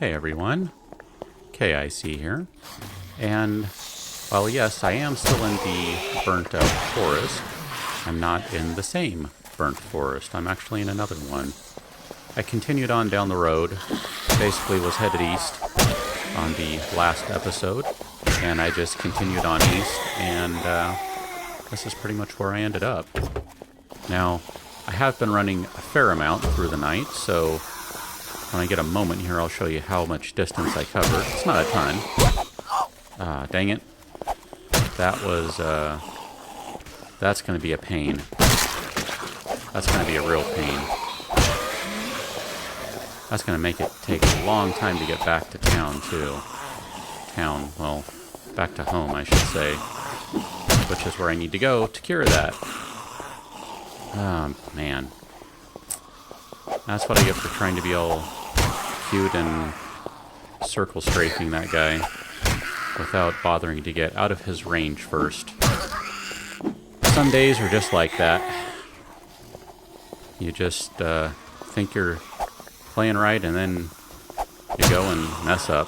Hey everyone, KIC here. And, well, yes, I am still in the burnt out forest. I'm not in the same burnt forest. I'm actually in another one. I continued on down the road, basically was headed east on the last episode, and I just continued on east, and this is pretty much where I ended up. Now, I have been running a fair amount through the night, so when I get a moment here, I'll show you how much distance I covered. It's not a ton. Dang it. That was, that's going to be a pain. That's going to be a real pain. That's going to make it take a long time to get back to town, too. Well, back to home, I should say. Which is where I need to go to cure that. Oh, man. That's what I get for trying to be all cute and circle strafing that guy without bothering to get out of his range first. Some days are just like that. You just think you're playing right, and then you go and mess up.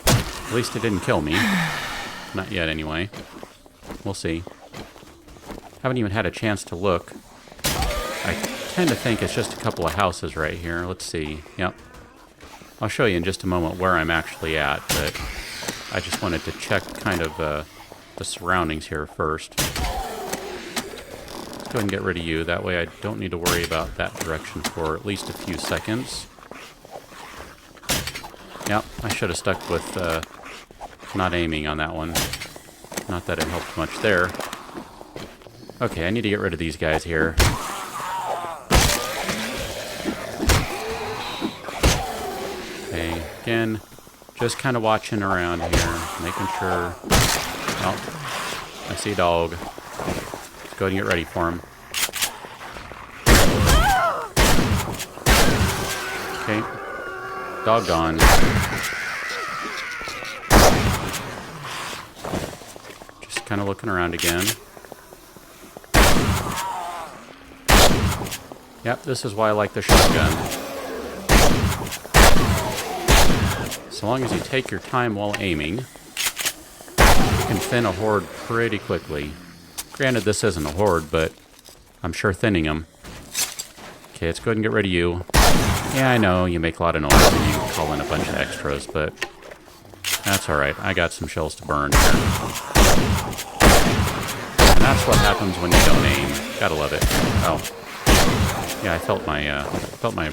At least it didn't kill me. Not yet, anyway. We'll see. Haven't even had a chance to look. I tend to think it's just a couple of houses right here. Let's see. Yep. I'll show you in just a moment where I'm actually at, but I just wanted to check kind of the surroundings here first. Let's go ahead and get rid of you. That way I don't need to worry about that direction for at least a few seconds. Yep, I should have stuck with not aiming on that one. Not that it helped much there. Okay, I need to get rid of these guys here. Okay, again, just kind of watching around here, making sure... Oh, I see a dog. Let's go ahead and get ready for him. Okay, dog gone. Just kind of looking around again. Yep, this is why I like the shotgun. So long as you take your time while aiming, you can thin a horde pretty quickly. Granted, this isn't a horde, but I'm sure thinning them. Okay, let's go ahead and get rid of you. Yeah, I know, you make a lot of noise and you call in a bunch of extras, but that's alright. I got some shells to burn here. And that's what happens when you don't aim. Gotta love it. Oh. Yeah, I felt my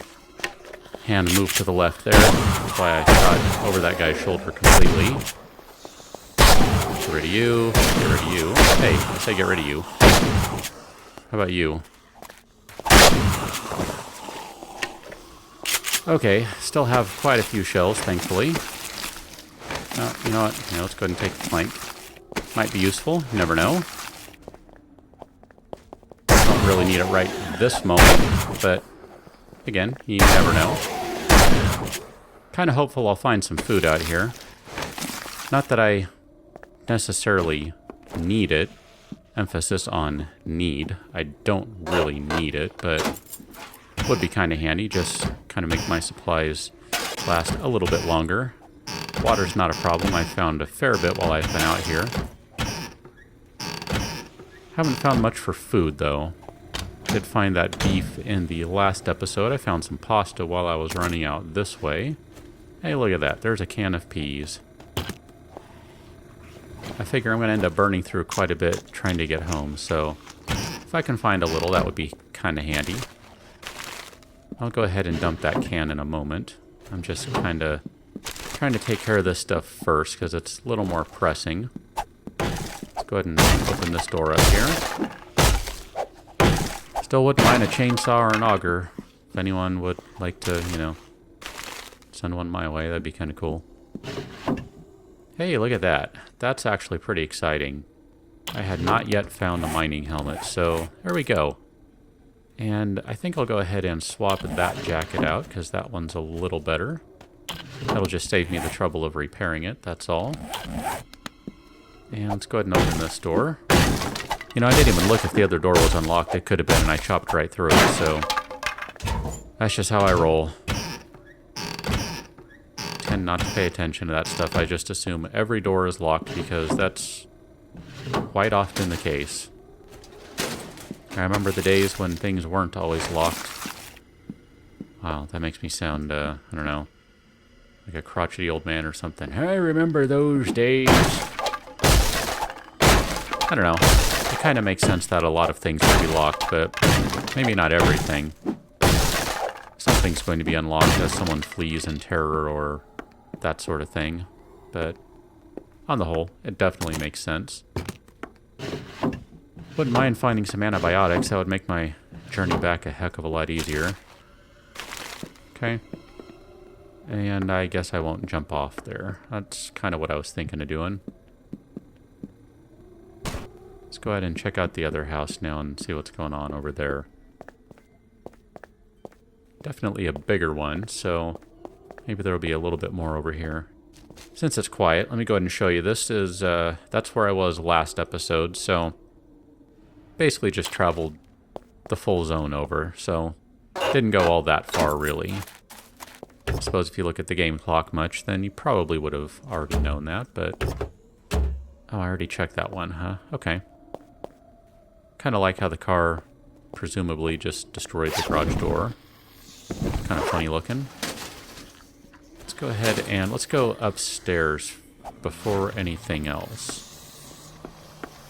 hand move to the left there. That's why I shot over that guy's shoulder completely. Get rid of you. Get rid of you. Hey, I say get rid of you. How about you? Okay, still have quite a few shells, thankfully. Oh, you know what? Yeah, let's go ahead and take the flank. Might be useful. You never know. Don't really need it right this moment, but again, you never know. Kind of hopeful I'll find some food out here. Not that I necessarily need it. Emphasis on need. I don't really need it, but would be kind of handy. Just kind of make my supplies last a little bit longer. Water's not a problem. I found a fair bit while I've been out here. Haven't found much for food, though. Did find that beef in the last episode. I found some pasta while I was running out this way. Hey, look at that. There's a can of peas. I figure I'm going to end up burning through quite a bit trying to get home, so if I can find a little, that would be kind of handy. I'll go ahead and dump that can in a moment. I'm just kind of trying to take care of this stuff first because it's a little more pressing. Let's go ahead and open this door up here. Still wouldn't mind a chainsaw or an auger. If anyone would like to, you know, send one my way, that'd be kind of cool. Hey, look at that. That's actually pretty exciting. I had not yet found a mining helmet, so there we go. And I think I'll go ahead and swap that jacket out, because that one's a little better. That'll just save me the trouble of repairing it, that's all. And let's go ahead and open this door. You know, I didn't even look if the other door was unlocked. It could have been, and I chopped right through it, so that's just how I roll. tend not to pay attention to that stuff. I just assume every door is locked because that's quite often the case. I remember the days when things weren't always locked. Wow, that makes me sound, I don't know, like a crotchety old man or something. I remember those days. I don't know. It kind of makes sense that a lot of things would be locked, but maybe not everything. Something's going to be unlocked as someone flees in terror or that sort of thing. But on the whole, it definitely makes sense. Wouldn't mind finding some antibiotics. That would make my journey back a heck of a lot easier. Okay. And I guess I won't jump off there. That's kind of what I was thinking of doing. Let's go ahead and check out the other house now and see what's going on over there. Definitely a bigger one, so maybe there'll be a little bit more over here. Since it's quiet, let me go ahead and show you. This is, that's where I was last episode, so basically just traveled the full zone over, so didn't go all that far, really. I suppose if you look at the game clock much, then you probably would have already known that, but... Oh, I already checked that one, huh? Okay. Kind of like how the car presumably just destroyed the garage door. Kind of funny looking. Let's go ahead and let's go upstairs before anything else.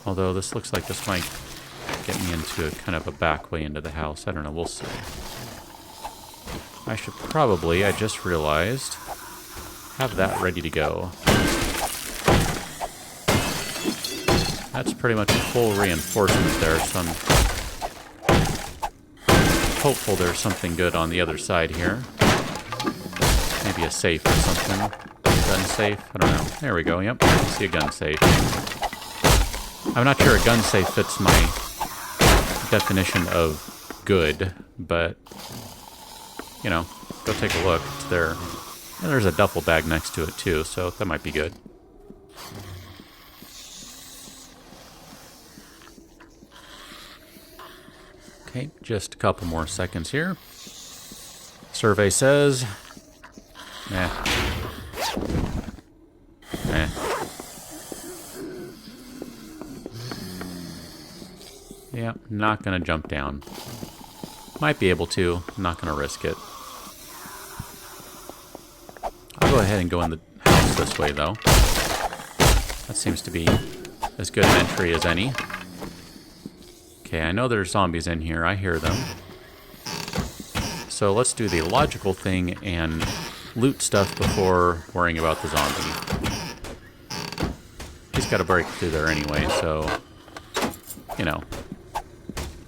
Although this looks like this might get me into a kind of a back way into the house. I don't know, we'll see. I should probably, I just realized, have that ready to go. That's pretty much a full reinforcement there, so I'm hopeful there's something good on the other side here. Maybe a safe or something. Gun safe? I don't know. There we go, yep. I see a gun safe. I'm not sure a gun safe fits my definition of good, but, you know, go take a look. It's there. And there's a duffel bag next to it, too, so that might be good. Okay, just a couple more seconds here. Survey says... Yeah, not gonna jump down. Might be able to, not gonna risk it. I'll go ahead and go in the house this way, though. That seems to be as good an entry as any. Okay, I know there's zombies in here. I hear them. So let's do the logical thing and loot stuff before worrying about the zombie. He's got to break through there anyway, so, you know,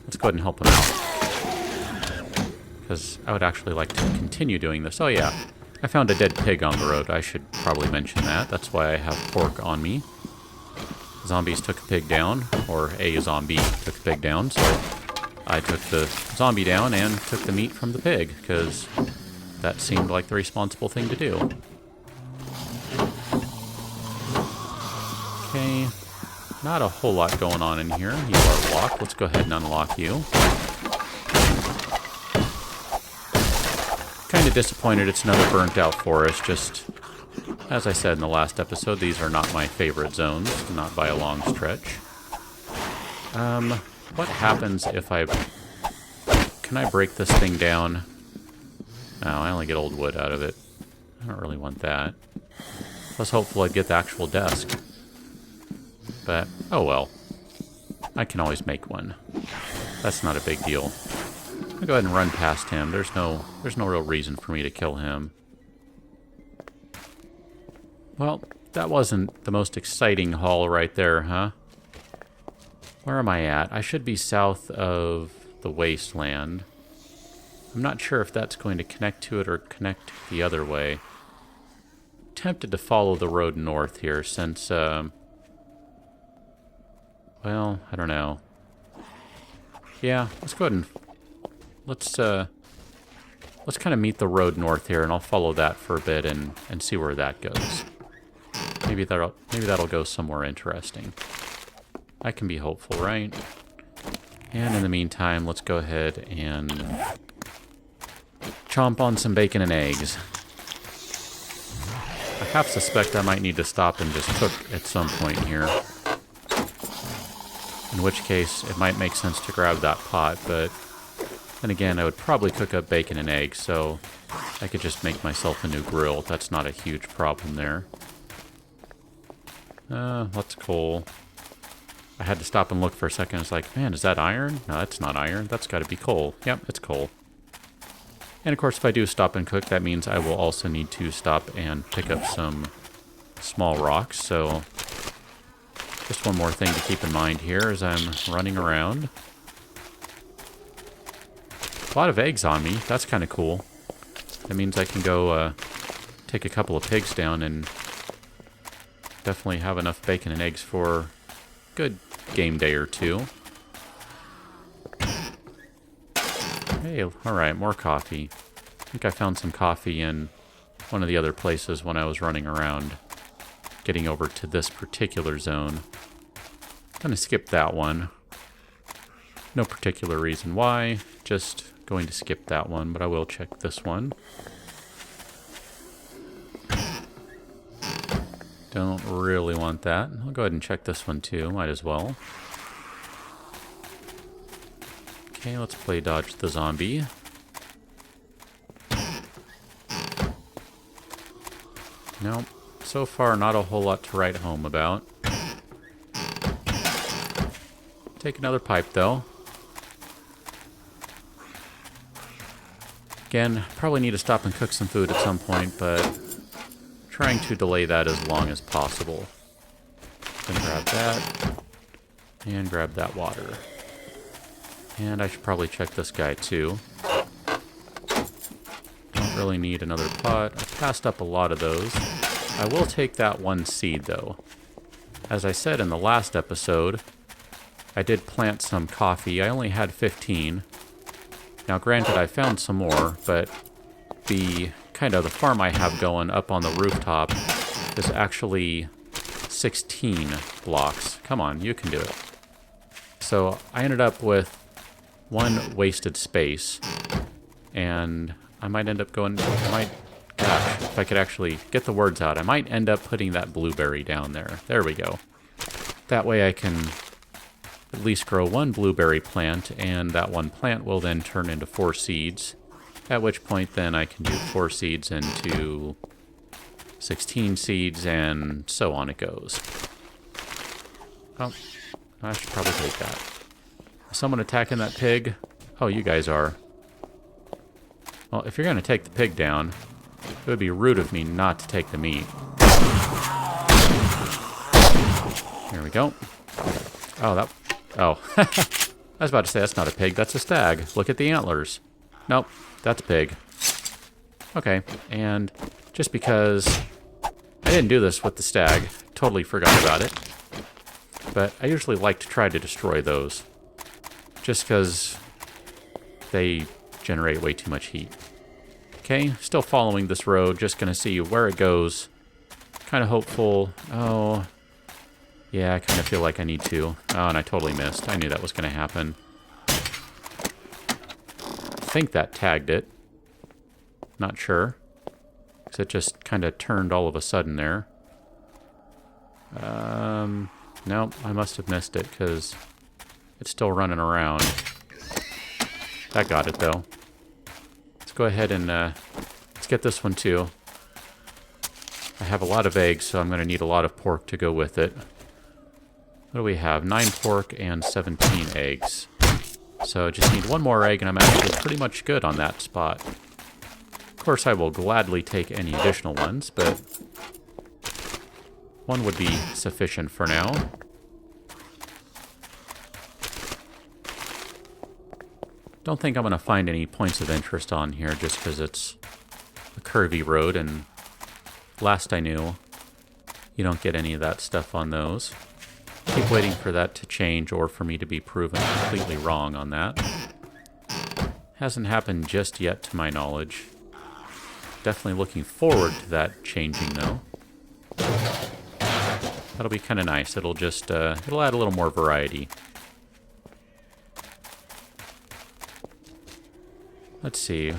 let's go ahead and help him out. Because I would actually like to continue doing this. Oh yeah, I found a dead pig on the road. I should probably mention that. That's why I have pork on me. Zombies took a pig down, or a zombie took a pig down, so I took the zombie down and took the meat from the pig, because that seemed like the responsible thing to do. Okay, not a whole lot going on in here. You are locked. Let's go ahead and unlock you. Kind of disappointed it's another burnt out forest, just... As I said in the last episode, these are not my favorite zones, not by a long stretch. What happens if I... Can I break this thing down? No, I only get old wood out of it. I don't really want that. I was hopeful I'd get the actual desk. But, oh well. I can always make one. That's not a big deal. I'll go ahead and run past him. There's no real reason for me to kill him. Well, that wasn't the most exciting haul right there, huh? Where am I at? I should be south of the wasteland. I'm not sure if that's going to connect to it or connect the other way. Tempted to follow the road north here since, well, I don't know. Yeah, let's go ahead and... Let's kind of meet the road north here, and I'll follow that for a bit and see where that goes. Maybe that'll go somewhere interesting. I can be hopeful, right? And in the meantime, let's go ahead and chomp on some bacon and eggs. half suspect I might need to stop and just cook at some point here. In which case, it might make sense to grab that pot, but then again, I would probably cook up bacon and eggs, so I could just make myself a new grill. That's not a huge problem there. Lots of coal. I had to stop and look for a second. I was like, man, is that iron? No, that's not iron. That's got to be coal. Yep, it's coal. And of course, if I do stop and cook, that means I will also need to stop and pick up some small rocks. So just one more thing to keep in mind here as I'm running around. A lot of eggs on me. That's kind of cool. That means I can go take a couple of pigs down and definitely have enough bacon and eggs for a good game day or two. Hey, alright, more coffee. I think I found some coffee in one of the other places when I was running around, getting over to this particular zone. I'm going to skip that one. No particular reason why, just going to skip that one, but I will check this one. Don't really want that. I'll go ahead and check this one too, might as well. Okay, let's play dodge the zombie. Nope. So far, not a whole lot to write home about. Take another pipe, though. Again, probably need to stop and cook some food at some point, but trying to delay that as long as possible. Then grab that, and grab that water. And I should probably check this guy, too. Don't really need another pot. I passed up a lot of those. I will take that one seed, though. As I said in the last episode, I did plant some coffee. I only had 15. Now, granted, I found some more, but the farm I have going up on the rooftop is actually 16 blocks. Come on, you can do it. So I ended up with one wasted space, and I might end up gosh, if I could actually get the words out, I might end up putting that blueberry down there. There we go. That way I can at least grow one blueberry plant, and that one plant will then turn into 4 seeds, at which point then I can do 4 seeds into 16 seeds, and so on it goes. Oh, I should probably take that. Is someone attacking that pig? Oh, you guys are. Well, if you're going to take the pig down, it would be rude of me not to take the meat. There we go. Oh, oh. I was about to say, that's not a pig, that's a stag. Look at the antlers. Nope, that's a pig. Okay, and just because I didn't do this with the stag, totally forgot about it. But I usually like to try to destroy those, just because they generate way too much heat. Okay, still following this road, just gonna see where it goes. Kind of hopeful. Oh, yeah, I kind of feel like I need to. Oh, and I totally missed. I knew that was gonna happen. I think that tagged it. Not sure, because it just kind of turned all of a sudden there. Nope, I must have missed it, because it's still running around. That got it, though. Let's go ahead and let's get this one, too. I have a lot of eggs, so I'm going to need a lot of pork to go with it. What do we have? 9 pork and 17 eggs. So I just need one more egg, and I'm actually pretty much good on that spot. Of course, I will gladly take any additional ones, but one would be sufficient for now. Don't think I'm going to find any points of interest on here just because it's a curvy road, and last I knew, you don't get any of that stuff on those. Keep waiting for that to change or for me to be proven completely wrong on that. Hasn't happened just yet to my knowledge. Definitely looking forward to that changing though. That'll be kind of nice. It'll just, it'll add a little more variety. Let's see.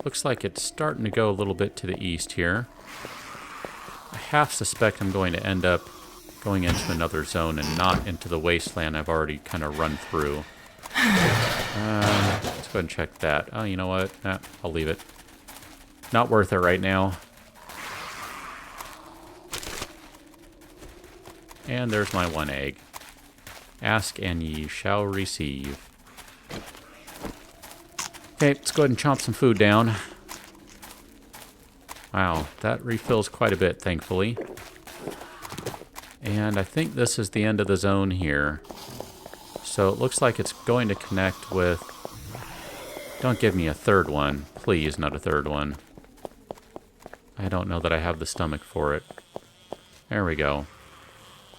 Looks like it's starting to go a little bit to the east here. I half suspect I'm going to end up going into another zone and not into the wasteland I've already kind of run through. Let's go ahead and check that. Oh, you know what? I'll leave it. Not worth it right now. And there's my one egg. Ask and ye shall receive. Okay, let's go ahead and chomp some food down. Wow, that refills quite a bit, thankfully. And I think this is the end of the zone here. So it looks like it's going to connect with... Don't give me a third one. Please, not a third one. I don't know that I have the stomach for it. There we go.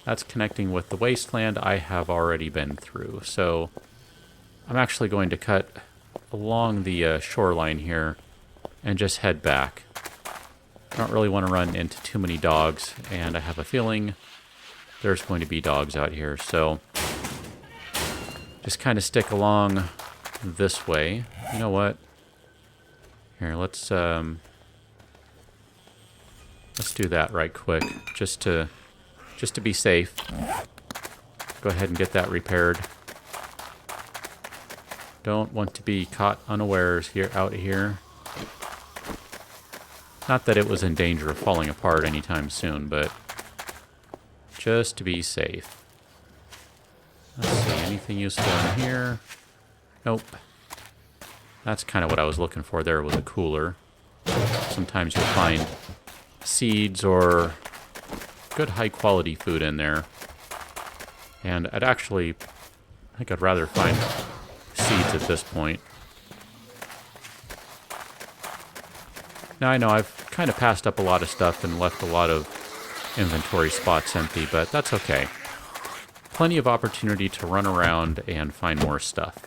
That's connecting with the wasteland I have already been through. So I'm actually going to cut along the shoreline here and just head back. I don't really want to run into too many dogs, and I have a feeling there's going to be dogs out here. So just kind of stick along this way. You know what? Here, let's do that right quick, just to be safe. Go ahead and get that repaired. Don't want to be caught unawares out here. Not that it was in danger of falling apart anytime soon, but just to be safe. Let's see, anything useful in here? Nope. That's kind of what I was looking for there, was a cooler. Sometimes you'll find seeds or good high quality food in there. And I think I'd rather find seeds at this point. Now I know I've kind of passed up a lot of stuff and left a lot of inventory spots empty, but that's okay. Plenty of opportunity to run around and find more stuff.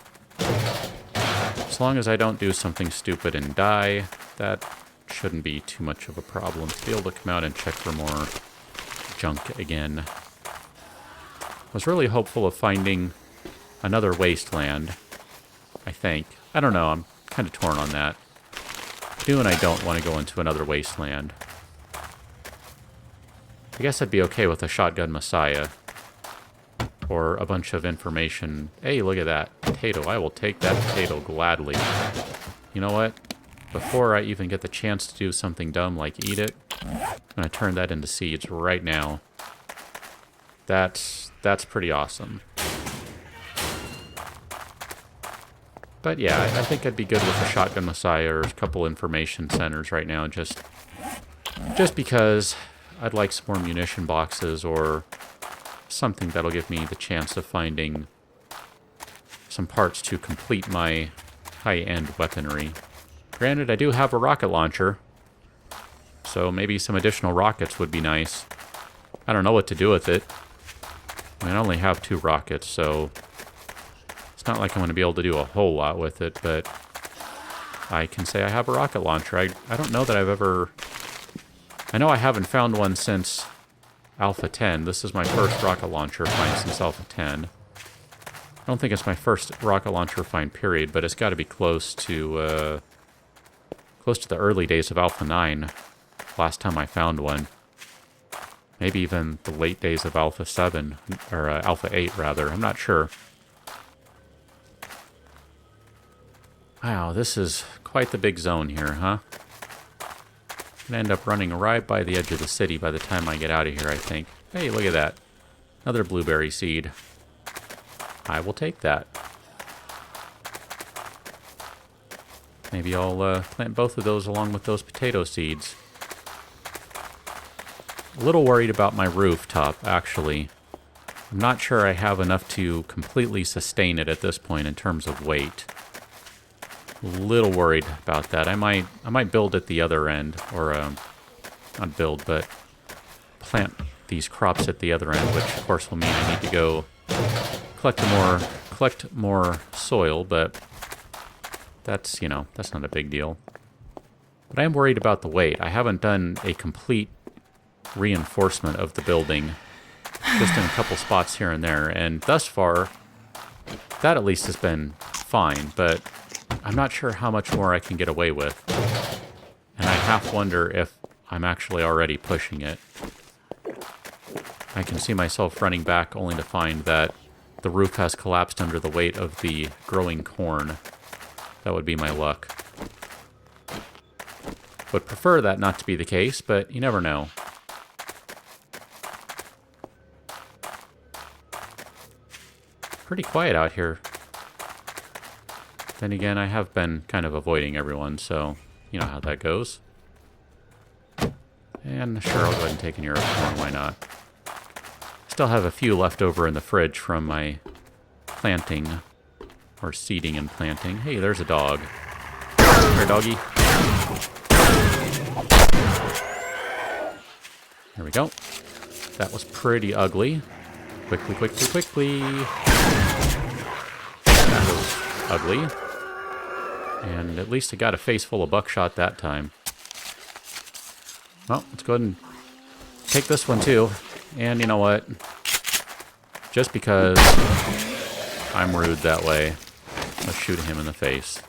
As long as I don't do something stupid and die, that shouldn't be too much of a problem to be able to come out and check for more junk again. I was really hopeful of finding another wasteland, I think. I don't know, I'm kind of torn on that. I do and I don't want to go into another wasteland. I guess I'd be okay with a shotgun messiah. Or a bunch of information. Hey, look at that. Potato. I will take that potato gladly. You know what? Before I even get the chance to do something dumb like eat it, I'm going to turn that into seeds right now. That's pretty awesome. But yeah, I think I'd be good with a shotgun messiah or a couple information centers right now, just because I'd like some more munition boxes or something that'll give me the chance of finding some parts to complete my high-end weaponry. Granted, I do have a rocket launcher, so maybe some additional rockets would be nice. I don't know what to do with it. I mean, I only have 2 rockets, so it's not like I'm going to be able to do a whole lot with it, but I can say I have a rocket launcher. I don't know that I've ever... I know I haven't found one since Alpha 10. This is my first rocket launcher find since Alpha 10. I don't think it's my first rocket launcher find period, but it's got to be close to the early days of Alpha 9. Last time I found one. Maybe even the late days of Alpha 7, or Alpha 8 rather. I'm not sure. Wow, this is quite the big zone here, huh? I'm gonna end up running right by the edge of the city by the time I get out of here, I think. Hey, look at that. Another blueberry seed. I will take that. Maybe I'll plant both of those along with those potato seeds. A little worried about my rooftop, actually. I'm not sure I have enough to completely sustain it at this point in terms of weight. A little worried about that. I might build at the other end, or not build, but plant these crops at the other end, which of course will mean I need to go collect more soil, but that's, that's not a big deal. But I am worried about the weight. I haven't done a complete reinforcement of the building, just in a couple spots here and there, and thus far, that at least has been fine, but I'm not sure how much more I can get away with. And I half wonder if I'm actually already pushing it. I can see myself running back only to find that the roof has collapsed under the weight of the growing corn. That would be my luck. Would prefer that not to be the case, but you never know. Pretty quiet out here. Then again, I have been kind of avoiding everyone, so you know how that goes. And sure, I'll go ahead and take an ear of corn, why not? Still have a few left over in the fridge from my planting, or seeding and planting. Hey, there's a dog. Here, doggy. There we go. That was pretty ugly. Quickly, quickly, quickly. That was ugly. And at least I got a face full of buckshot that time. Well, let's go ahead and take this one too. And you know what? Just because I'm rude that way, let's shoot him in the face.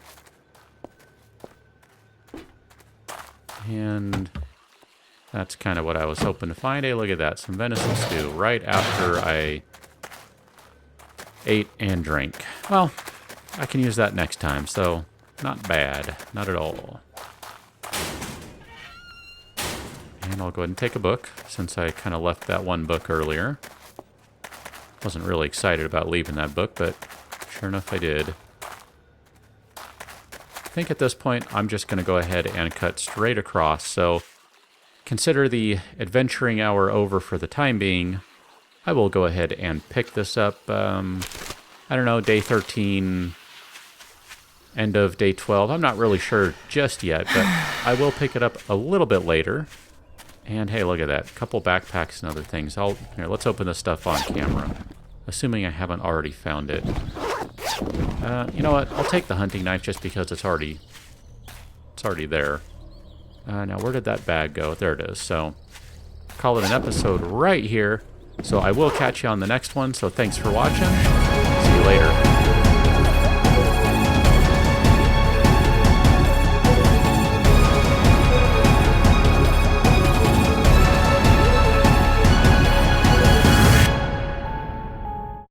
And that's kind of what I was hoping to find. Hey, look at that. Some venison stew right after I ate and drank. Well, I can use that next time, so not bad. Not at all. And I'll go ahead and take a book, since I kind of left that one book earlier. Wasn't really excited about leaving that book, but sure enough I did. I think at this point I'm just going to go ahead and cut straight across, so consider the adventuring hour over for the time being. I will go ahead and pick this up, I don't know, day 13, end of day 12. I'm not really sure just yet, but I will pick it up a little bit later. And hey, look at that. A couple backpacks and other things. Here, let's open this stuff on camera. Assuming I haven't already found it. You know what? I'll take the hunting knife just because it's already there. Now, where did that bag go? There it is. So, call it an episode right here. So I will catch you on the next one. So thanks for watching. See you later.